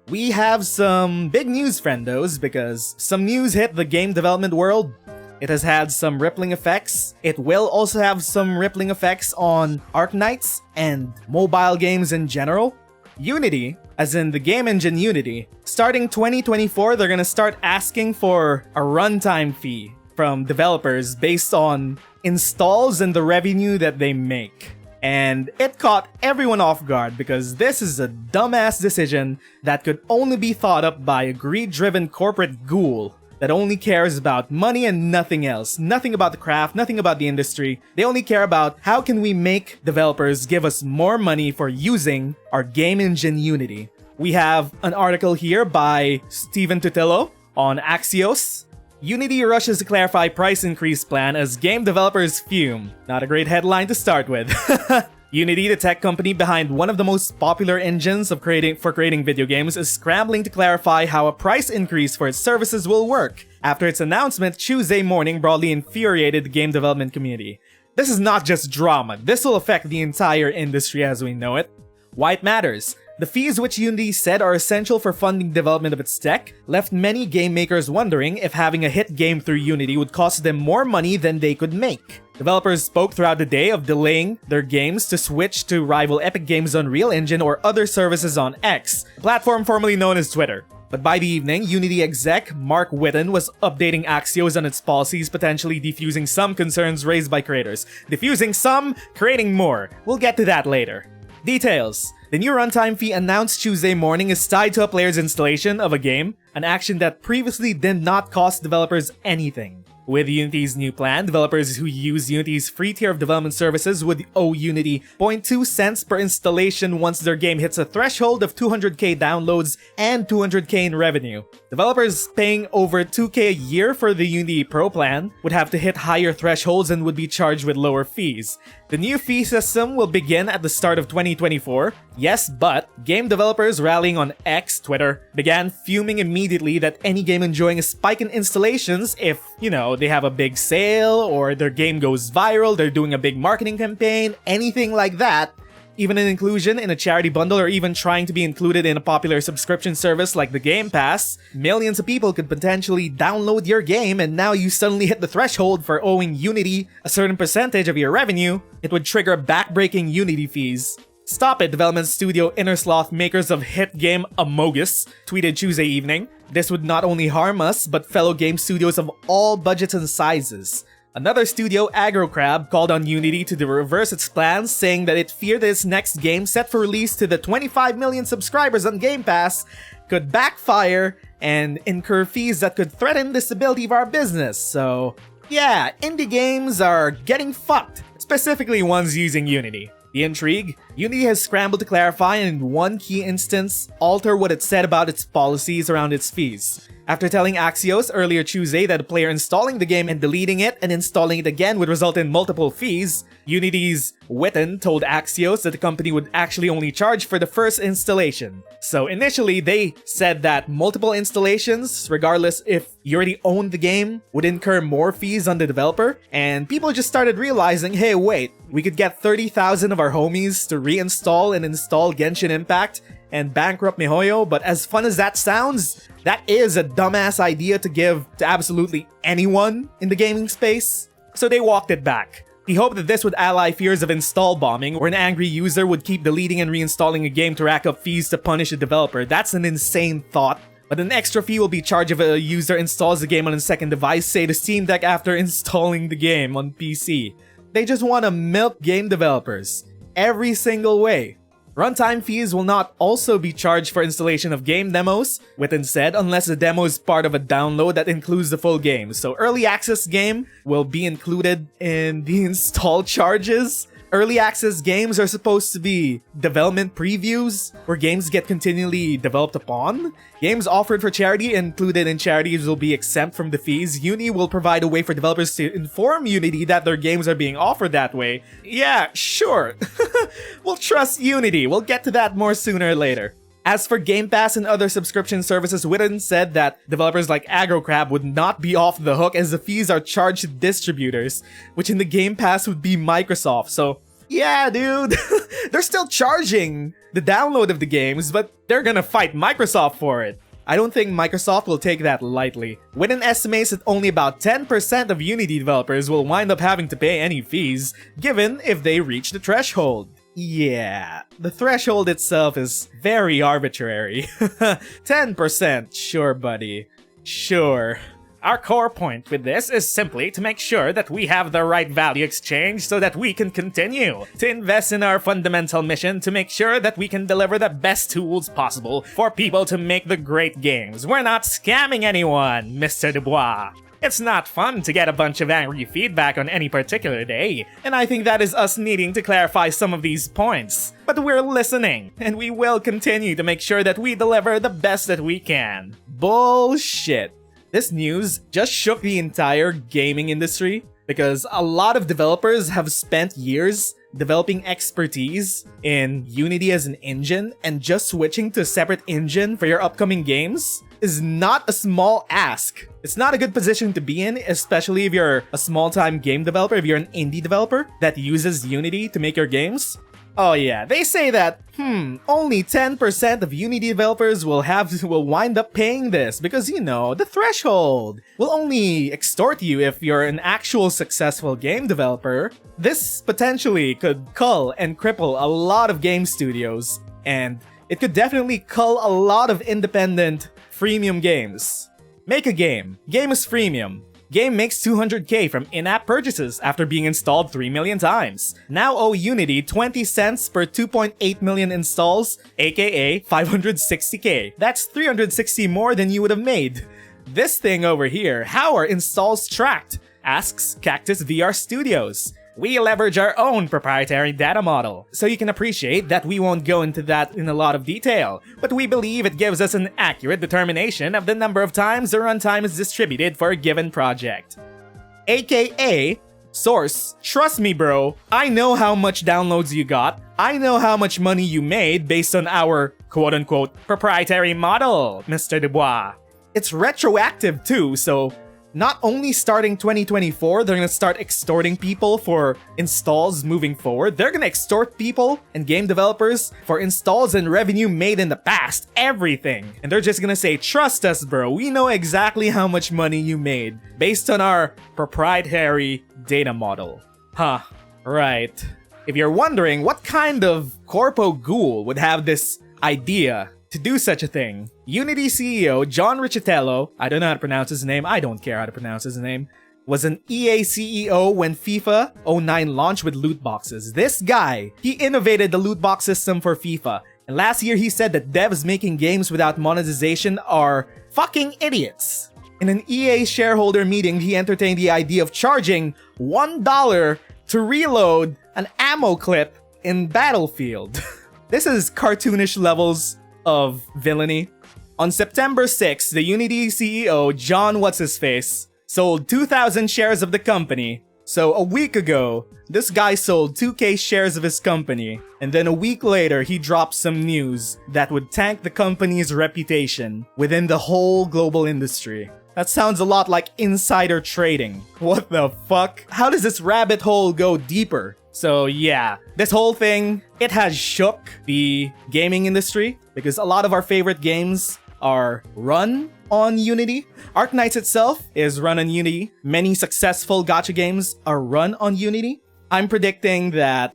we have some big news, friendos, because some news hit the game development world. It has had some rippling effects. It will also have some rippling effects on Arknights and mobile games in general. Unity, as in the game engine Unity, starting 2024, they're gonna start asking for a runtime fee from developers based on installs and the revenue that they make. And it caught everyone off guard because this is a dumbass decision that could only be thought up by a greed-driven corporate ghoul that only cares about money and nothing else. Nothing about the craft, nothing about the industry. They only care about how can we make developers give us more money for using our game engine Unity. We have an article here by Totilo on Axios. Unity rushes to clarify price increase plan as game developers fume. Not a great headline to start with. Unity, the tech company behind one of the most popular engines for creating video games, is scrambling to clarify how a price increase for its services will work after its announcement Tuesday morning broadly infuriated the game development community. This is not just drama, this will affect the entire industry as we know it. Why it matters. The fees which Unity said are essential for funding development of its tech left many game makers wondering if having a hit game through Unity would cost them more money than they could make. Developers spoke throughout the day of delaying their games to switch to rival Epic Games' Unreal Engine or other services on X, a platform formerly known as Twitter. But by the evening, Unity exec Mark Whitten was updating Axios on its policies, potentially defusing some concerns raised by creators. Diffusing some, creating more. We'll get to that later. Details. The new runtime fee announced Tuesday morning is tied to a player's installation of a game, an action that previously did not cost developers anything. With Unity's new plan, developers who use Unity's free tier of development services would owe Unity 0.2 cents per installation once their game hits a threshold of 200k downloads and 200k in revenue. Developers paying over 2k a year for the Unity Pro plan would have to hit higher thresholds and would be charged with lower fees. The new fee system will begin at the start of 2024. Yes, but game developers rallying on X, Twitter, began fuming immediately that any game enjoying a spike in installations if, they have a big sale or their game goes viral, they're doing a big marketing campaign, anything like that. Even an inclusion in a charity bundle or even trying to be included in a popular subscription service like the Game Pass, millions of people could potentially download your game and now you suddenly hit the threshold for owing Unity a certain percentage of your revenue. It would trigger backbreaking Unity fees. Stop it, development studio Innersloth, makers of hit game Amogus, tweeted Tuesday evening. This would not only harm us, but fellow game studios of all budgets and sizes. Another studio, AgroCrab, called on Unity to reverse its plans, saying that it feared that its next game, set for release to the 25 million subscribers on Game Pass, could backfire and incur fees that could threaten the stability of our business. So, yeah, indie games are getting fucked, specifically ones using Unity. The intrigue? Unity has scrambled to clarify and in one key instance, alter what it said about its policies around its fees. After telling Axios earlier Tuesday that a player installing the game and deleting it and installing it again would result in multiple fees, Unity's Whitten told Axios that the company would actually only charge for the first installation. So initially, they said that multiple installations, regardless if you already owned the game, would incur more fees on the developer, and people just started realizing, hey wait, we could get 30,000 of our homies to reinstall and install Genshin Impact and bankrupt MiHoYo, but as fun as that sounds, that is a dumbass idea to give to absolutely anyone in the gaming space. So they walked it back. He hoped that this would ally fears of install bombing, where an angry user would keep deleting and reinstalling a game to rack up fees to punish a developer. That's an insane thought. But an extra fee will be charged if a user installs the game on a second device, say the Steam Deck, after installing the game on PC. They just want to milk game developers every single way. Runtime fees will not also be charged for installation of game demos, Whitten said, unless the demo is part of a download that includes the full game. So early access game will be included in the install charges. Early access games are supposed to be development previews where games get continually developed upon. Games offered for charity included in charities will be exempt from the fees. Unity will provide a way for developers to inform Unity that their games are being offered that way. Yeah, sure. We'll trust Unity. We'll get to that more sooner or later. As for Game Pass and other subscription services, Whitten said that developers like AgroCrab would not be off the hook as the fees are charged to distributors, which in the Game Pass would be Microsoft. So Yeah, dude. They're still charging the download of the games, but they're gonna fight Microsoft for it. I don't think Microsoft will take that lightly. Witten estimates that only about 10% of Unity developers will wind up having to pay any fees, given if they reach the threshold. Yeah, the threshold itself is very arbitrary. 10%, sure buddy. Sure. Our core point with this is simply to make sure that we have the right value exchange so that we can continue to invest in our fundamental mission to make sure that we can deliver the best tools possible for people to make the great games. We're not scamming anyone, Mr. Dubois. It's not fun to get a bunch of angry feedback on any particular day, and I think that is us needing to clarify some of these points. But we're listening, and we will continue to make sure that we deliver the best that we can. Bullshit. This news just shook the entire gaming industry because a lot of developers have spent years developing expertise in Unity as an engine, and just switching to a separate engine for your upcoming games is not a small ask. It's not a good position to be in, especially if you're a small-time game developer, if you're an indie developer that uses Unity to make your games. Oh yeah, they say that, only 10% of Unity developers will wind up paying this because, you know, the threshold will only extort you if you're an actual successful game developer. This potentially could cull and cripple a lot of game studios, and it could definitely cull a lot of independent freemium games. Make a game. Game is freemium. Game makes 200k from in-app purchases after being installed 3 million times. Now owe Unity 20 cents per 2.8 million installs, aka 560k. That's 360 more than you would have made. This thing over here, how are installs tracked? Asks Cactus VR Studios. We leverage our own proprietary data model, so you can appreciate that we won't go into that in a lot of detail, but we believe it gives us an accurate determination of the number of times the runtime is distributed for a given project. AKA, source, trust me bro, I know how much downloads you got, I know how much money you made based on our quote-unquote proprietary model, Mr. Dubois. It's retroactive too, so not only starting 2024, they're gonna start extorting people for installs moving forward, they're gonna extort people and game developers for installs and revenue made in the past, everything. And they're just gonna say, trust us bro, we know exactly how much money you made based on our proprietary data model. Huh, right. If you're wondering what kind of corpo ghoul would have this idea to do such a thing, Unity CEO John Riccitiello, I don't know how to pronounce his name, I don't care how to pronounce his name, was an EA CEO when FIFA 09 launched with loot boxes. This guy, he innovated the loot box system for FIFA, and last year he said that devs making games without monetization are fucking idiots. In an EA shareholder meeting, he entertained the idea of charging $1 to reload an ammo clip in Battlefield. This is cartoonish levels of villainy. On September 6th, the Unity CEO, John What's-His-Face, sold 2,000 shares of the company. So a week ago, this guy sold 2k shares of his company, and then a week later, he dropped some news that would tank the company's reputation within the whole global industry. That sounds a lot like insider trading. What the fuck? How does this rabbit hole go deeper? So yeah, this whole thing, it has shook the gaming industry because a lot of our favorite games are run on Unity. Arknights itself is run on Unity. Many successful gacha games are run on Unity. I'm predicting that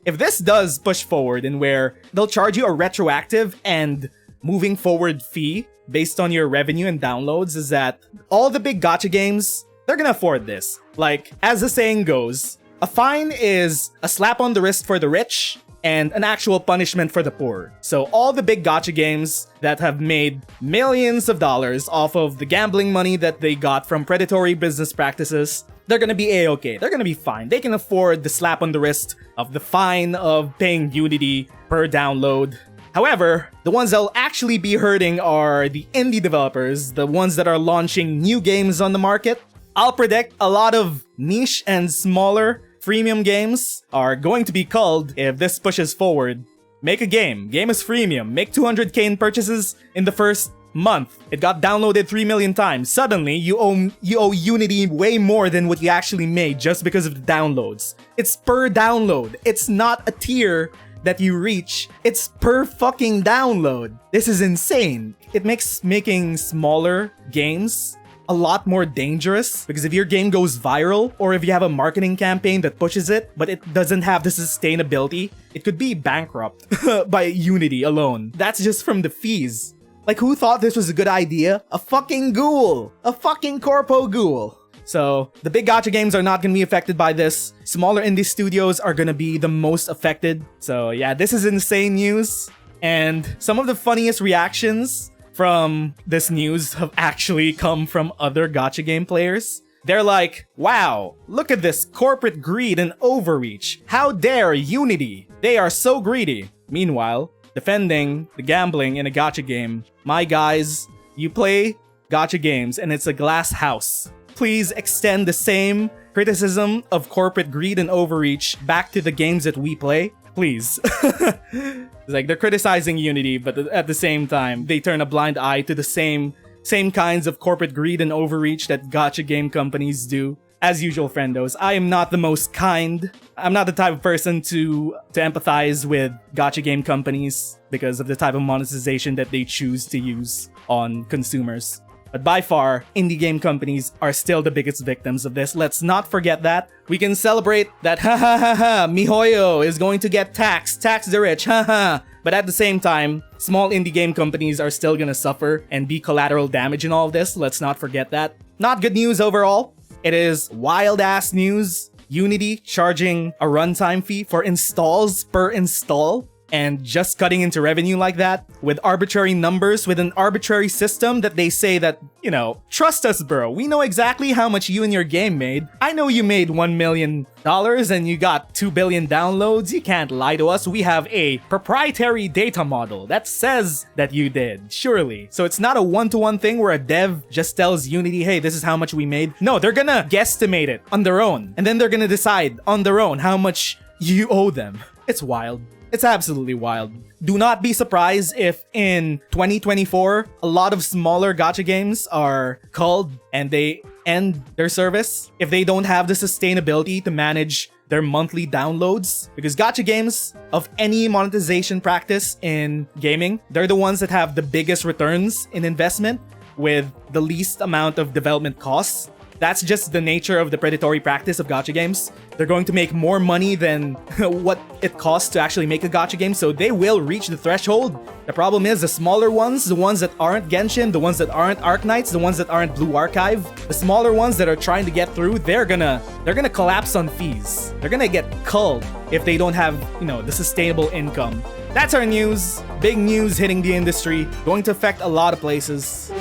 if this does push forward in where they'll charge you a retroactive and moving forward fee based on your revenue and downloads, is that all the big gacha games, they're gonna afford this. Like, as the saying goes, a fine is a slap on the wrist for the rich and an actual punishment for the poor. So all the big gacha games that have made millions of dollars off of the gambling money that they got from predatory business practices, they're gonna be a-okay. They're gonna be fine. They can afford the slap on the wrist of the fine of paying Unity per download. However, the ones that'll actually be hurting are the indie developers, the ones that are launching new games on the market. I'll predict a lot of niche and smaller freemium games are going to be culled if this pushes forward. Make a game. Game is freemium. Make 200k in purchases in the first month, it got downloaded 3 million times. Suddenly, you owe Unity way more than what you actually made just because of the downloads. It's per download. It's not a tier that you reach. It's per fucking download. This is insane. It makes making smaller games a lot more dangerous, because if your game goes viral, or if you have a marketing campaign that pushes it, but it doesn't have the sustainability, it could be bankrupt by Unity alone. That's just from the fees. Like, who thought this was a good idea? A fucking ghoul! A fucking corpo ghoul! So, the big gacha games are not gonna be affected by this. Smaller indie studios are gonna be the most affected. So yeah, this is insane news. And some of the funniest reactions from this news have actually come from other gacha game players. They're like, wow, look at this corporate greed and overreach. How dare Unity? They are so greedy. Meanwhile, defending the gambling in a gacha game. My guys, you play gacha games and it's a glass house. Please extend the same criticism of corporate greed and overreach back to the games that we play. Please. It's like they're criticizing Unity, but at the same time, they turn a blind eye to the same kinds of corporate greed and overreach that gacha game companies do. As usual, friendos, I am not the most kind. I'm not the type of person to empathize with gacha game companies because of the type of monetization that they choose to use on consumers. But by far, indie game companies are still the biggest victims of this. Let's not forget that. We can celebrate that MiHoYo is going to get taxed, tax the rich, But at the same time, small indie game companies are still gonna suffer and be collateral damage in all of this. Let's not forget that. Not good news overall. It is wild-ass news. Unity charging a runtime fee for installs per install. And just cutting into revenue like that, with arbitrary numbers, with an arbitrary system that they say that, you know, trust us bro, we know exactly how much you and your game made. I know you made $1 million and you got 2 billion downloads, you can't lie to us. We have a proprietary data model that says that you did, surely. So it's not a one-to-one thing where a dev just tells Unity, hey, this is how much we made. No, they're gonna guesstimate it on their own, and then they're gonna decide on their own how much you owe them. It's wild. It's absolutely wild. Do not be surprised if in 2024, a lot of smaller gacha games are culled and they end their service if they don't have the sustainability to manage their monthly downloads. Because gacha games of any monetization practice in gaming, they're the ones that have the biggest returns in investment with the least amount of development costs. That's just the nature of the predatory practice of gacha games. They're going to make more money than what it costs to actually make a gacha game, so they will reach the threshold. The problem is the smaller ones, the ones that aren't Genshin, the ones that aren't Arknights, the ones that aren't Blue Archive, the smaller ones that are trying to get through, they're gonna collapse on fees. They're gonna get culled if they don't have, you know, the sustainable income. That's our news. Big news hitting the industry, going to affect a lot of places.